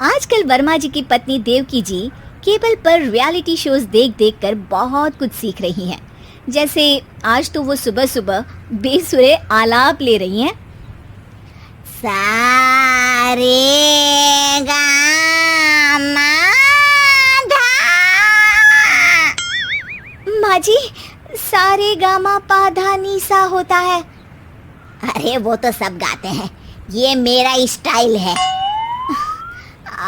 आजकल वर्मा जी की पत्नी देवकी जी केबल पर रियलिटी शोज देख देख कर बहुत कुछ सीख रही हैं। जैसे आज तो वो सुबह सुबह बेसुरे आलाप ले रही हैं। सारे गामा माँ जी, सारे गामा पाधा नीसा होता है। अरे वो तो सब गाते हैं, ये मेरा स्टाइल है।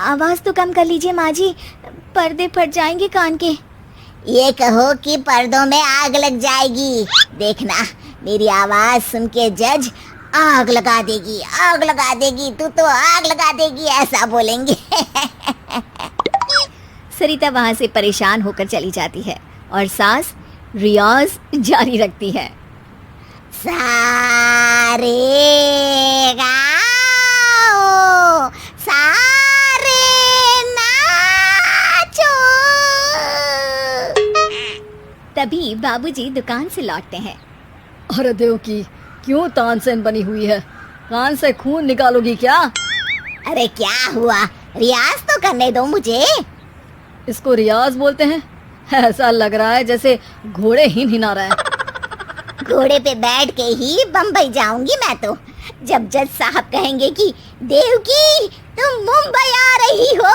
आवाज तो कम कर लीजिए माँ जी, पर्दे फट जाएंगे कान के। ये कहो कि पर्दों में आग लग जाएगी। देखना, मेरी आवाज सुन के जज आग लगा देगी, आग लगा देगी, तू तो आग लगा देगी, ऐसा बोलेंगे। सरिता वहां से परेशान होकर चली जाती है और सास रियाज जारी रखती है। सारे गाओ, सारे नाचो। तभी बाबूजी दुकान से लौटते हैं। अरे देवकी, क्यों तानसेन बनी हुई है? कान से खून निकालोगी क्या? अरे क्या हुआ, रियाज तो करने दो मुझे। इसको रियाज बोलते हैं? ऐसा लग रहा है जैसे घोड़े हिना रहा है। घोड़े पे बैठ के ही बम्बई जाऊंगी मैं तो, जब जज साहब कहेंगे कि देवकी तुम मुंबई आ रही हो।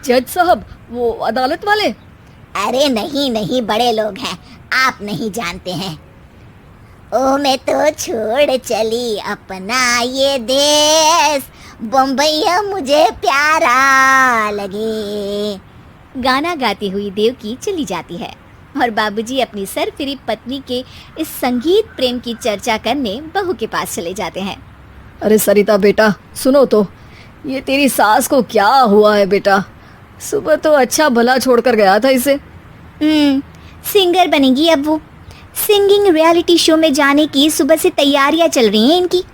जज साहब, वो अदालत वाले? अरे नहीं नहीं, बड़े लोग हैं, आप नहीं जानते हैं। ओ मैं तो छोड़ चली अपना ये देश, बम्बई मुझे प्यारा लगे। गाना गाती हुई देवकी चली जाती है और बाबूजी अपनी सरफिरी पत्नी के इस संगीत प्रेम की चर्चा करने बहू के पास चले जाते हैं। अरे सरिता बेटा, सुनो तो, ये तेरी सास को क्या हुआ है बेटा? सुबह तो अच्छा भला छोड़कर गया था इसे। सिंगर बनेगी अब वो। सिंगिंग रियलिटी शो में जाने की सुबह से तैयारियां चल रही हैं इनकी।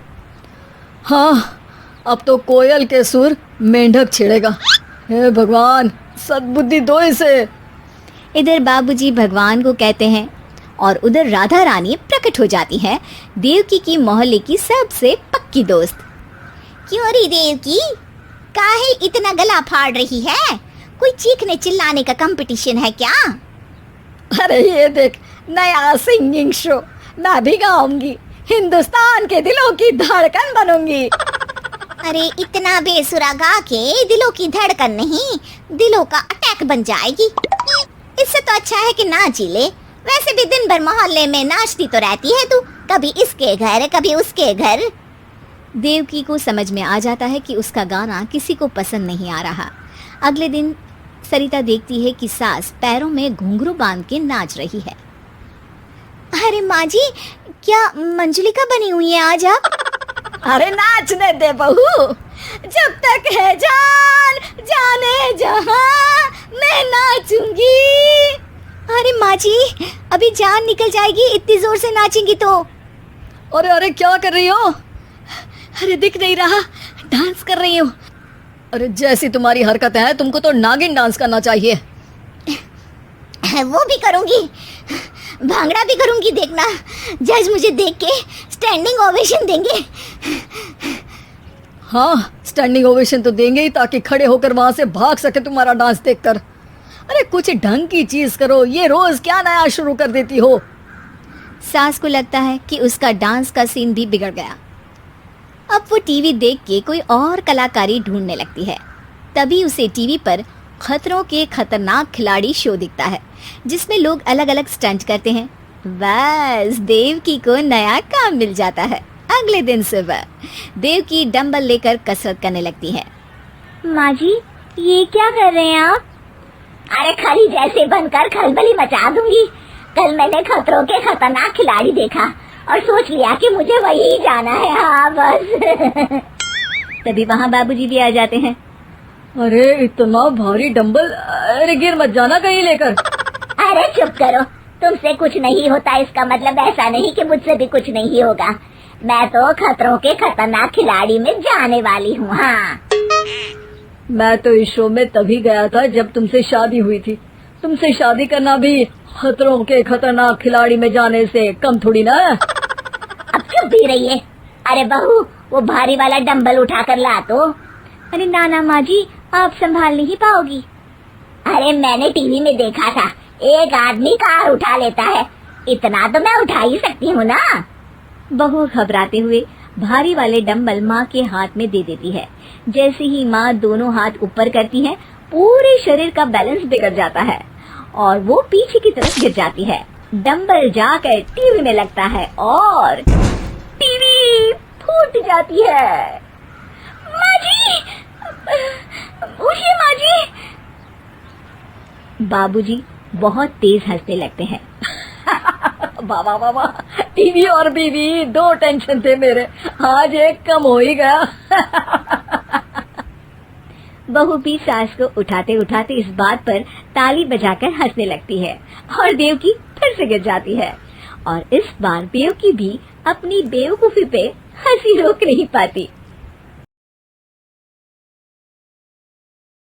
हाँ, अब तो कोयल के सुर मेंढक छेड़ेगा। हे भगवान, सद्बुद्धि दो इसे। इधर बाबूजी भगवान को कहते हैं और उधर राधा रानी प्रकट हो जाती है, देवकी की मोहल्ले की सबसे पक्की दोस्त। क्यों री देवकी, काहे इतना गला फाड़ रही है? कोई चीखने चिल्लाने का कंपटीशन है क्या? अरे ये देख, नया सिंगिंग शो, मैं भी गाऊंगी, हिंदुस्तान के दिलों की धड़कन बनूंगी। अरे इतना बेसुरा गा के दिलों की धड़कन नहीं, दिलों का अटैक बन जाएगी। इससे तो अच्छा है कि नाच ही ले। वैसे भी दिन भर मोहल्ले में नाचती तो रहती है तू, कभी इसके घर कभी उसके घर। देवकी को समझ में आ जाता है कि उसका गाना किसी को पसंद नहीं आ रहा। अगले दिन सरिता देखती है कि सास पैरों में घुंघरू बांध के नाच रही है। अरे माँ जी, क्या मंजुलिका बनी हुई है आज आप? अरे नाचने दे बहू, जब तक है जान जाने जहां मैं नाचूंगी। अरे माँ जी, अभी जान निकल जाएगी इतनी जोर से नाचेंगी तो। अरे अरे क्या कर रही हो? अरे दिख नहीं रहा, डांस कर रही हूँ। अरे जैसी तुम्हारी हरकत है, तुमको तो नागिन डांस करना चाहिए। वो भी करूंगी, भांगड़ा भी करूंगी, देखना जज मुझे देख के स्टैंडिंग ओवेशन देंगे। हाँ, स्टैंडिंग ओवेशन तो देंगे ही, ताकि खड़े होकर वहां से भाग सके तुम्हारा डांस देखकर। अरे कुछ ढंग की चीज करो, ये रोज क्या नया शुरू कर देती हो? सास को लगता है कि उसका डांस का सीन भी बिगड़ गया। अब वो टीवी देख के कोई और कलाकारी ढूंढने लगती है। तभी उसे टीवी पर खतरों के खतरनाक खिलाड़ी शो दिखता है, जिसमें लोग अलग अलग स्टंट करते हैं। बस देवकी को नया काम मिल जाता है। अगले दिन सुबह देवकी डंबल लेकर कसरत करने लगती है। माँ जी, ये क्या कर रहे हैं आप? अरे खली जैसे बनकर खलबली मचा दूंगी। कल मैंने खतरों के खतरनाक खिलाड़ी देखा और सोच लिया कि मुझे वही जाना है। हाँ बस। तभी वहाँ बाबूजी भी आ जाते हैं। अरे इतना भारी डंबल, अरे गिर मत जाना कहीं लेकर। अरे चुप करो, तुमसे कुछ नहीं होता इसका मतलब ऐसा नहीं कि मुझसे भी कुछ नहीं होगा। मैं तो खतरों के खतरनाक खिलाड़ी में जाने वाली हूँ। हाँ, मैं तो इस शो में तभी गया था जब तुमसे शादी हुई थी। तुमसे शादी करना भी खतरों के खतरनाक खिलाड़ी में जाने से कम थोड़ी ना है। अब चुप भी रहिए। अरे बहू, वो भारी वाला डंबल उठा कर ला तो। अरे ना माँ जी, आप संभाल नहीं पाओगी। अरे मैंने टीवी में देखा था, एक आदमी कार उठा लेता है, इतना तो मैं उठा ही सकती हूँ ना। बहू घबराते हुए भारी वाले डंबल माँ के हाथ में दे देती है। जैसे ही माँ दोनों हाथ ऊपर करती है, पूरे शरीर का बैलेंस बिगड़ जाता है और वो पीछे की तरफ गिर जाती है। डंबल जाकर टीवी में लगता है और टीवी फूट जाती है। माँ जी, उठिए माँ जी। बाबूजी बहुत तेज हंसने लगते हैं। बाबा बाबा, टीवी और बीवी दो टेंशन थे मेरे, आज एक कम हो ही गया। बहू भी सास को उठाते उठाते इस बात पर ताली बजाकर हंसने लगती है और देवकी फिर से गिर जाती है। और इस बार देवकी भी अपनी बेवकूफी पे हंसी रोक नहीं पाती।